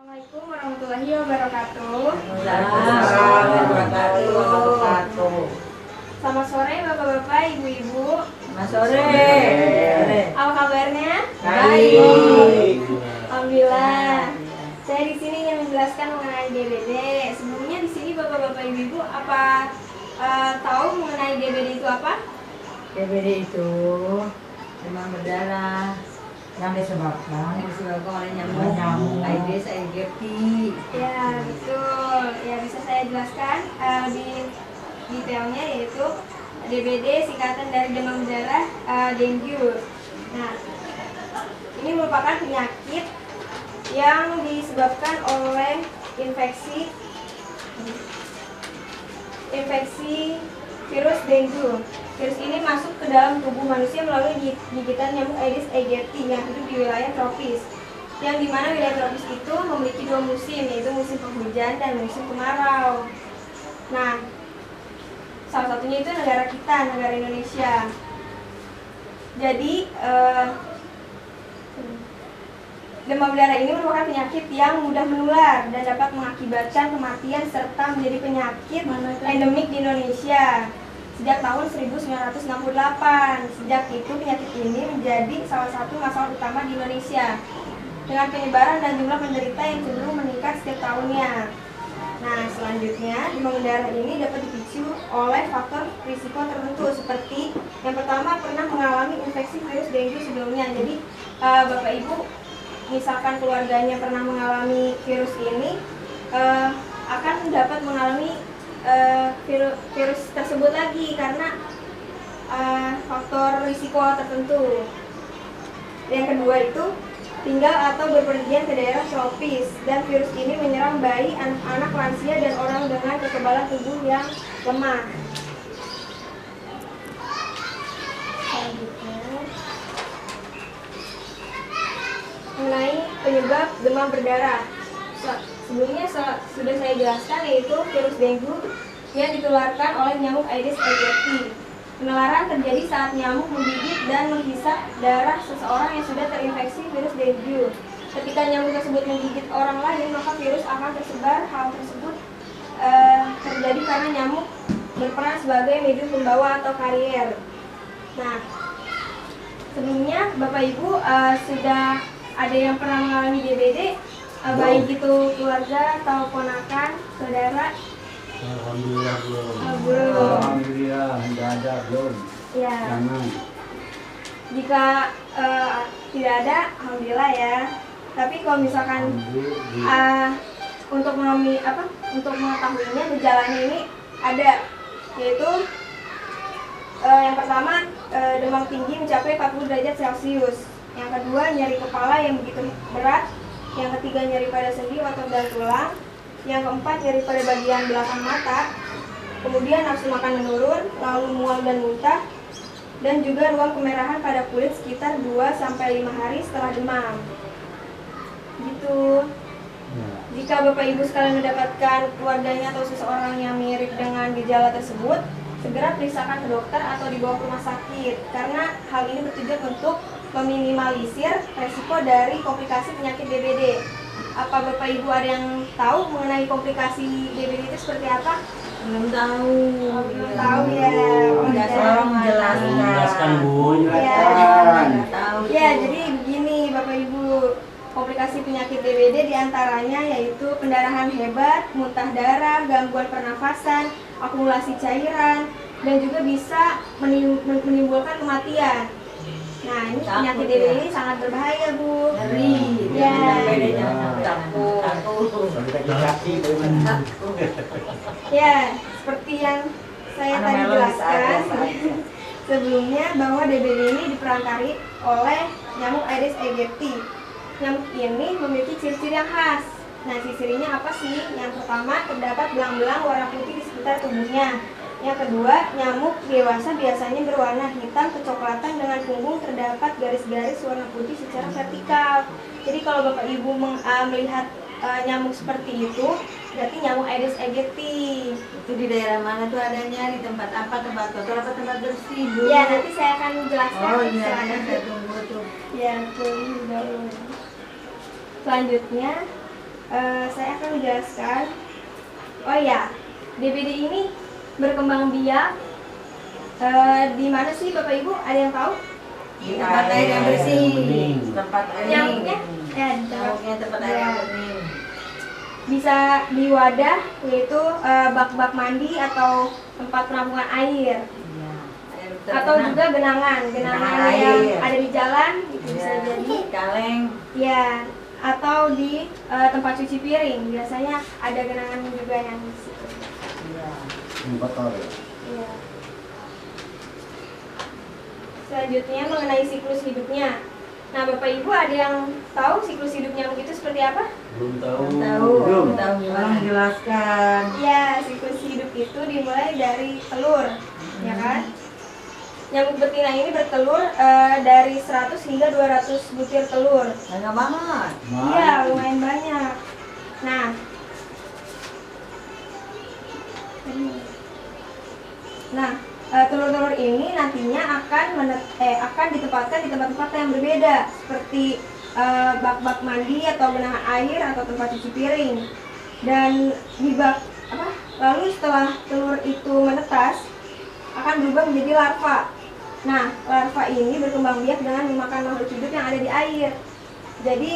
Assalamualaikum warahmatullahi wabarakatuh. Selamat sore Bapak-bapak, Ibu-ibu. Selamat sore. Apa kabarnya? Baik. Alhamdulillah. Saya di sini ingin menjelaskan mengenai DBD. Sebelumnya di sini Bapak-bapak, Ibu-ibu tahu mengenai DBD itu apa? DBD itu demam berdarah yang disebabkan oleh nyamuk Aedes aegypti. Ya, betul. Ya, bisa saya jelaskan di detailnya, yaitu DBD singkatan dari demam berdarah dengue. Nah, ini merupakan penyakit yang disebabkan oleh infeksi virus dengue. Virus ini masuk ke dalam tubuh manusia melalui gigitan nyamuk Aedes aegypti yang hidup di wilayah tropis. Yang dimana wilayah tropis itu memiliki dua musim, yaitu musim penghujan dan musim kemarau. Nah, salah satunya itu negara kita, negara Indonesia. Jadi, demam berdarah ini merupakan penyakit yang mudah menular dan dapat mengakibatkan kematian serta menjadi penyakit endemik di Indonesia sejak tahun 1968. Sejak itu penyakit ini menjadi salah satu masalah utama di Indonesia dengan penyebaran dan jumlah penderita yang cenderung meningkat setiap tahunnya. Nah, selanjutnya demam berdarah ini dapat dipicu oleh faktor risiko tertentu seperti yang pertama, pernah mengalami infeksi virus dengue sebelumnya. Jadi Bapak Ibu, misalkan keluarganya pernah mengalami virus ini, akan dapat mengalami virus tersebut lagi karena faktor risiko tertentu. Yang kedua itu tinggal atau berpergian ke daerah tropis, dan virus ini menyerang bayi, anak-anak, lansia, dan orang dengan kekebalan tubuh yang lemah. Selanjutnya, mengenai penyebab demam berdarah. Sebelumnya sudah saya jelaskan, yaitu virus dengue yang ditularkan oleh nyamuk Aedes aegypti. Penularan terjadi saat nyamuk menggigit dan menghisap darah seseorang yang sudah terinfeksi virus dengue. Ketika nyamuk tersebut menggigit orang lain, maka virus akan tersebar. Hal tersebut terjadi karena nyamuk berperan sebagai medium pembawa atau karier. Nah, sebelumnya Bapak Ibu sudah ada yang pernah mengalami DBD, baik itu keluarga atau ponakan, saudara? Alhamdulillah belum. Belum. Alhamdulillah tidak ada belum. Ya. Jangan. Jika tidak ada, alhamdulillah ya. Tapi kalau misalkan untuk mengetahuinya gejalanya ini ada, yaitu yang pertama demam tinggi mencapai 40 derajat Celcius. Yang kedua nyeri kepala yang begitu berat. Yang ketiga nyeri pada sendi, otot, dan tulang. Yang keempat nyeri pada bagian belakang mata. Kemudian nafsu makan menurun, lalu mual dan muntah, dan juga ruang kemerahan pada kulit sekitar 2-5 hari setelah demam. Gitu. Jika Bapak Ibu sekalian mendapatkan keluarganya atau seseorang yang mirip dengan gejala tersebut, segera periksakan ke dokter atau dibawa ke rumah sakit, karena hal ini bertujuan untuk meminimalisir resiko dari komplikasi penyakit DBD. Apa Bapak Ibu ada yang tahu mengenai komplikasi DBD itu seperti apa? Belum tahu. Belum tahu ya. Tidak tolong Jelaskan Bu. Ya, jadi begini Bapak Ibu, komplikasi penyakit DBD diantaranya yaitu pendarahan hebat, muntah darah, gangguan pernafasan, akumulasi cairan, dan juga bisa menimbulkan kematian. Nah, ini penyakit DBD ini sangat berbahaya, Bu. Ngeri. Ya. Ya, seperti yang saya tadi jelaskan sebelumnya, bahwa DBD ini diperangkari oleh nyamuk Aedes aegypti. Nyamuk ini memiliki ciri-ciri yang khas. Nah, ciri-cirinya apa sih? Yang pertama, terdapat belang-belang warna putih di sekitar tubuhnya. Yang kedua, nyamuk dewasa biasanya berwarna hitam kecoklatan dengan punggung terdapat garis-garis warna putih secara vertikal. Jadi kalau Bapak Ibu melihat nyamuk seperti itu, berarti nyamuk Aedes aegypti. Itu di daerah mana tuh adanya? Di tempat apa? Tempat kotor apa tempat bersih, Bu? Ya, nanti saya akan jelaskan. Oh iya, saya tunggu tuh. Ya, tunggu dulu. Selanjutnya, Saya akan menjelaskan. Oh ya, DBD ini berkembang biak di mana sih Bapak Ibu? Ada yang tahu? Di tempat air yang bersih. bening. Tempat air Nyamuknya? Ya, di tempat. Nyamuknya tempat air yang bening. Bisa di wadah, yaitu bak-bak mandi atau tempat penampungan air, Iya. Air atau tergenang. juga genangan Genangan yang air. ada di jalan, itu bisa Iya. jadi. Kaleng. Ya, atau di tempat cuci piring, biasanya ada genangan juga yang di situ. Iya. Yang kotor ya. Iya. Selanjutnya mengenai siklus hidupnya. Nah, Bapak Ibu ada yang tahu siklus hidup nyamuk itu seperti apa? Belum tahu. Belum tahu. Belum. Belum tahu gimana. Jelaskan. Ya, siklus hidup itu dimulai dari telur, ya kan? Nyamuk betina ini bertelur dari 100 hingga 200 butir telur. Banyak banget. Iya, lumayan banyak. Nah, telur-telur ini nantinya akan ditempatkan di tempat-tempat yang berbeda, seperti bak-bak mandi atau genangan air atau tempat cuci piring. Dan di bak lalu setelah telur itu menetas akan berubah menjadi larva. Nah, larva ini berkembang biak dengan memakan makhluk hidup yang ada di air. Jadi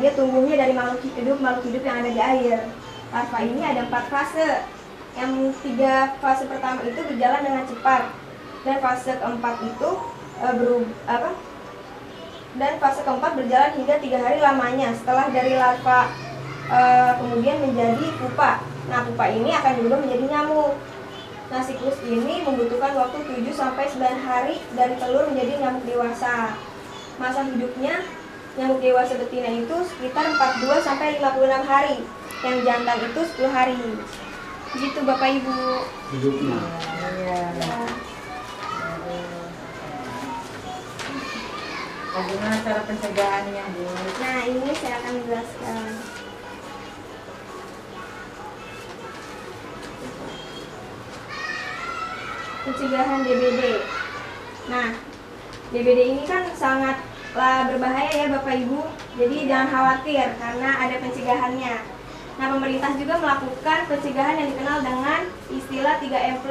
dia tumbuhnya dari makhluk hidup yang ada di air. Larva ini ada 4 fase. Yang 3 fase pertama itu berjalan dengan cepat, dan fase keempat itu dan fase keempat berjalan hingga 3 hari lamanya setelah dari larva kemudian menjadi pupa. Nah, pupa ini akan berubah menjadi nyamuk. Nah, siklus ini membutuhkan waktu 7 sampai 9 hari dari telur menjadi nyamuk dewasa. Masa hidupnya nyamuk dewasa betina itu sekitar 42 sampai 56 hari. Yang jantan itu 10 hari. Gitu Bapak Ibu. Hidupnya. Iya. Ya. Bagaimana cara pencegahannya, Bu? Nah, ini saya akan menjelaskan. Pencegahan DBD. Nah, DBD ini kan sangatlah berbahaya ya Bapak Ibu. Jadi jangan khawatir karena ada pencegahannya. Nah, pemerintah juga melakukan pencegahan yang dikenal dengan istilah 3M+,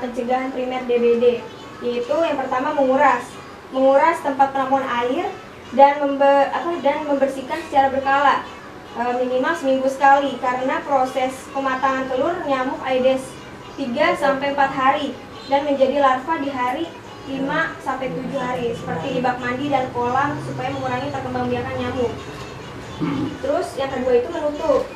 pencegahan primer DBD. Yaitu yang pertama menguras tempat penampungan air dan membersihkan secara berkala, minimal seminggu sekali, karena proses pematangan telur nyamuk Aedes 3 sampai 4 hari dan menjadi larva di hari 5 sampai 7 hari, seperti di bak mandi dan kolam, supaya mengurangi perkembangbiakan nyamuk. Terus yang kedua itu menutup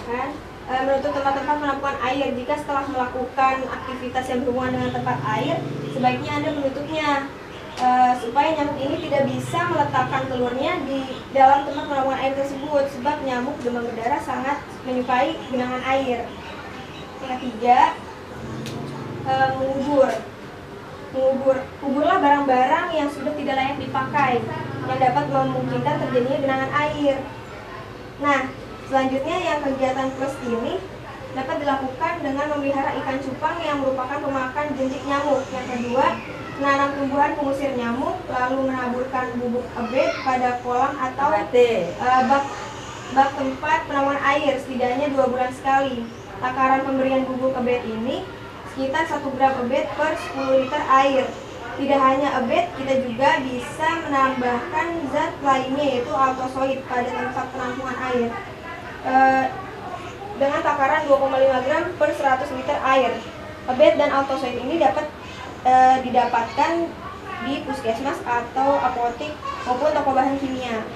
kan? Menutup tempat-tempat penampungan air. Jika setelah melakukan aktivitas yang berhubungan dengan tempat air, sebaiknya Anda menutupnya supaya nyamuk ini tidak bisa meletakkan telurnya di dalam tempat penampungan air tersebut, sebab nyamuk demam berdarah sangat menyukai genangan air. Yang ketiga, menguburlah barang-barang yang sudah tidak layak dipakai, yang dapat memungkinkan terjadinya genangan air. Nah, selanjutnya yang kegiatan plus ini dapat dilakukan dengan memelihara ikan cupang yang merupakan pemakan jentik nyamuk. Yang kedua, menanam tumbuhan pengusir nyamuk, lalu menaburkan bubuk ebet pada kolam atau bak tempat penampungan air setidaknya 2 bulan sekali. Takaran pemberian bubuk ebet ini sekitar 1 gram ebet per 10 liter air. Tidak hanya ebet, kita juga bisa menambahkan zat lainnya yaitu altosoid pada tempat penampungan air dengan takaran 2,5 gram per 100 liter air. Ebet dan altosoid ini dapat didapatkan di puskesmas atau apotek maupun toko bahan kimia.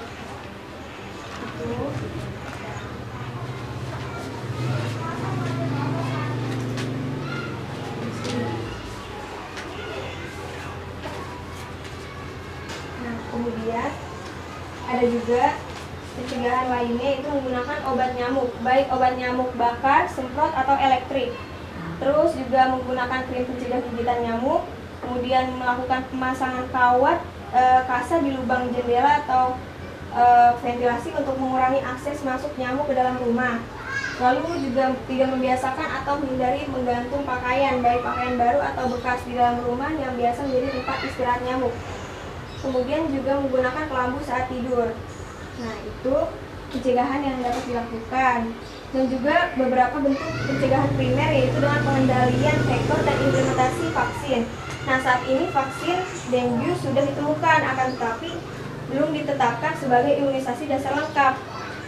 Nah, kemudian ada juga pencegahan lainnya, itu menggunakan obat nyamuk, baik obat nyamuk bakar, semprot atau elektrik. Terus juga menggunakan krim pencegah gigitan nyamuk, kemudian melakukan pemasangan kawat kasa di lubang jendela atau ventilasi untuk mengurangi akses masuk nyamuk ke dalam rumah. Lalu juga tidak membiasakan atau menghindari menggantung pakaian, baik pakaian baru atau bekas di dalam rumah yang biasa menjadi tempat istirahat nyamuk. Kemudian juga menggunakan kelambu saat tidur. Nah, itu pencegahan yang dapat dilakukan. Dan juga beberapa bentuk pencegahan primer, yaitu dengan pengendalian vektor dan implementasi vaksin. Nah, saat ini vaksin dengue sudah ditemukan, akan tetapi belum ditetapkan sebagai imunisasi dasar lengkap.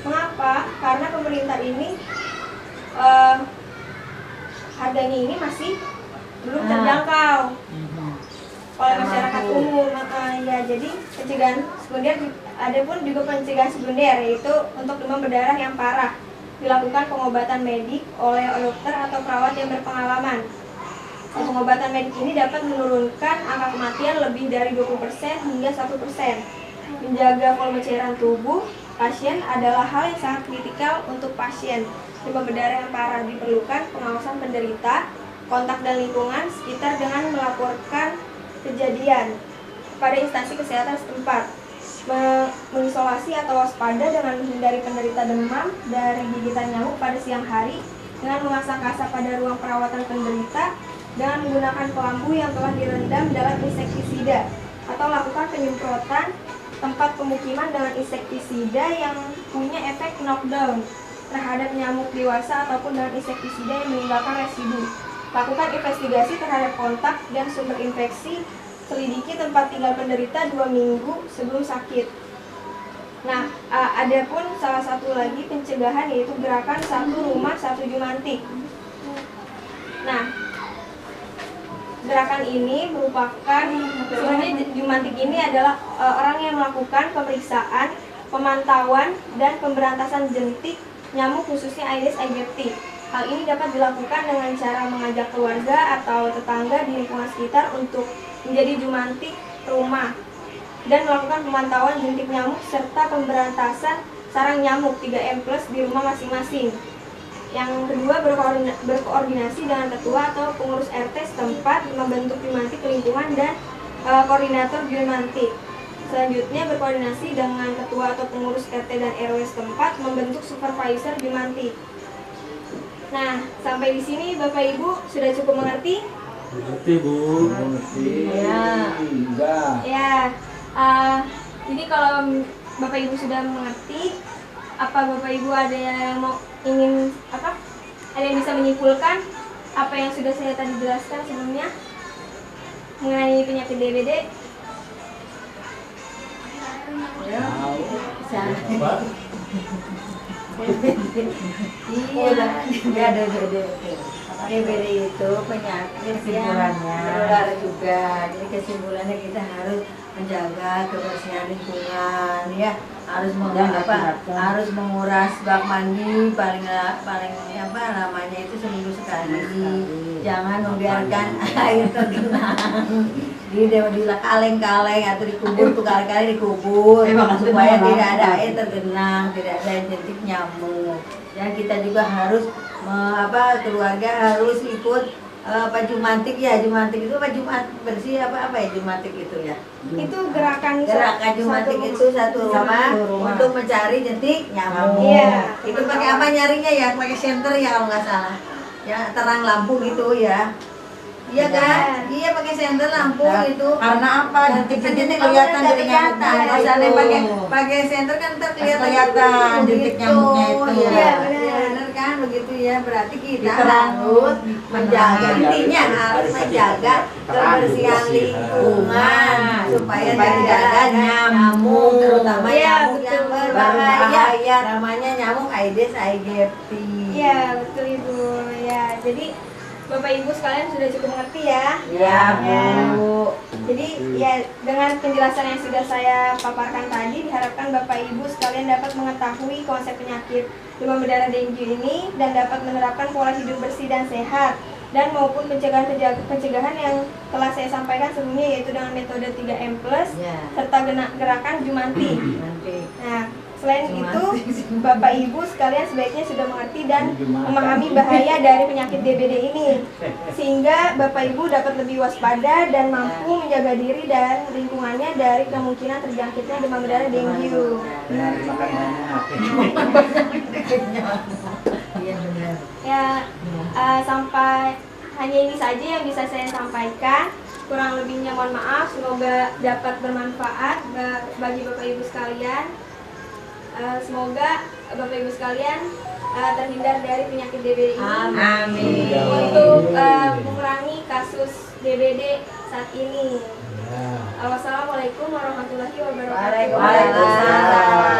Mengapa? Karena pemerintah ini harganya ini masih belum terjangkau oleh masyarakat umum. Ya, jadi pencegahan sekunder, ada pun juga pencegahan sekunder, yaitu untuk demam berdarah yang parah dilakukan pengobatan medik oleh dokter atau perawat yang berpengalaman. Pengobatan medik ini dapat menurunkan angka kematian lebih dari 20% hingga 1%. Menjaga volume cairan tubuh pasien adalah hal yang sangat kritikal untuk pasien demam berdarah yang parah. Diperlukan pengawasan penderita, kontak dan lingkungan sekitar dengan melaporkan kejadian pada instansi kesehatan setempat. Mengisolasi atau waspada dengan menghindari penderita demam dari gigitan nyamuk pada siang hari dengan memasang kasa pada ruang perawatan penderita dengan menggunakan kelambu yang telah direndam dalam insektisida atau lakukan penyemprotan tempat pemukiman dengan insektisida yang punya efek knockdown terhadap nyamuk dewasa ataupun dengan insektisida yang meninggalkan residu. Lakukan investigasi terhadap kontak dan sumber infeksi. Selidiki tempat tinggal penderita 2 minggu sebelum sakit. Nah, ada pun salah satu lagi pencegahan, yaitu gerakan 1 rumah 1 jumantik. Nah, gerakan ini merupakan, sebenarnya jumantik ini adalah orang yang melakukan pemeriksaan, pemantauan, dan pemberantasan jentik nyamuk, khususnya Aedes aegypti. Hal ini dapat dilakukan dengan cara mengajak keluarga atau tetangga di lingkungan sekitar untuk menjadi jumantik rumah dan melakukan pemantauan jentik nyamuk serta pemberantasan sarang nyamuk 3M+ di rumah masing-masing. Yang kedua, berkoordinasi dengan ketua atau pengurus RT setempat membentuk jumantik lingkungan dan koordinator jumantik. Selanjutnya, berkoordinasi dengan ketua atau pengurus RT dan RW setempat membentuk supervisor jumantik. Nah, sampai di sini Bapak Ibu sudah cukup mengerti? Mengerti, Bu. Mengerti. Ya. Enggak. Ya. Jadi kalau Bapak Ibu sudah mengerti, apa Bapak Ibu ada yang ingin ada yang bisa menyimpulkan apa yang sudah saya tadi jelaskan sebelumnya mengenai penyakit DBD? Ya, bisa. Apa? Iya, ada. DBD itu penyakit yang menular juga. Jadi kesimpulannya kita harus menjaga kebersihan lingkungan, ya. Harus harus menguras bak mandi paling namanya itu seminggu sekali. Jangan membiarkan air tergenang di kaleng-kaleng atau dikubur tuh kali-kali dikubur supaya tidak ada air tergenang, tidak ada jentik nyamuk. Dan kita juga harus keluarga harus ikut jumantik ya. Jumantik itu Jumat bersih apa ya jumantik itu ya? Itu gerakan jumantik itu satu rumah untuk mencari jentik nyamuk. Iya. Itu pakai apa nyarinya ya? Pakai senter ya kalau nggak salah. Ya, terang lampu gitu ya. Iya kan? Iya, pakai senter lampu itu. Karena apa? Jentik-jentik kelihatan dari nyamuknya. Kalau misalnya pakai senter kan Kelihatan jentik nyamuknya itu. Iya, benar kan begitu ya. Berarti kita Diterang. harus menjaga, intinya harus menjaga kebersihan lingkungan supaya tidak ada nyamuk, terutama nyamuk yang berbahaya. Namanya nyamuk Aedes aegypti. Iya, betul Ibu. Ya, jadi Bapak Ibu sekalian sudah cukup mengerti ya? Ya, Bu. Jadi ya dengan penjelasan yang sudah saya paparkan tadi, diharapkan Bapak Ibu sekalian dapat mengetahui konsep penyakit demam berdarah dengue ini dan dapat menerapkan pola hidup bersih dan sehat dan maupun pencegahan yang telah saya sampaikan sebelumnya, yaitu dengan metode 3M+ serta gerakan jumantik. Nah, selain itu, Bapak Ibu sekalian sebaiknya sudah mengerti dan memahami bahaya dari penyakit DBD ini, sehingga Bapak Ibu dapat lebih waspada dan mampu menjaga diri dan lingkungannya dari kemungkinan terjangkitnya demam berdarah dengue. Dari makan banyak. Iya benar. Ya, sampai hanya ini saja yang bisa saya sampaikan. Kurang lebihnya mohon maaf. Semoga dapat bermanfaat bagi Bapak Ibu sekalian. Semoga Bapak Ibu sekalian terhindar dari penyakit DBD ini. Amin. Untuk mengurangi kasus DBD saat ini. Ya. Wassalamualaikum warahmatullahi wabarakatuh. Waalaikumsalam.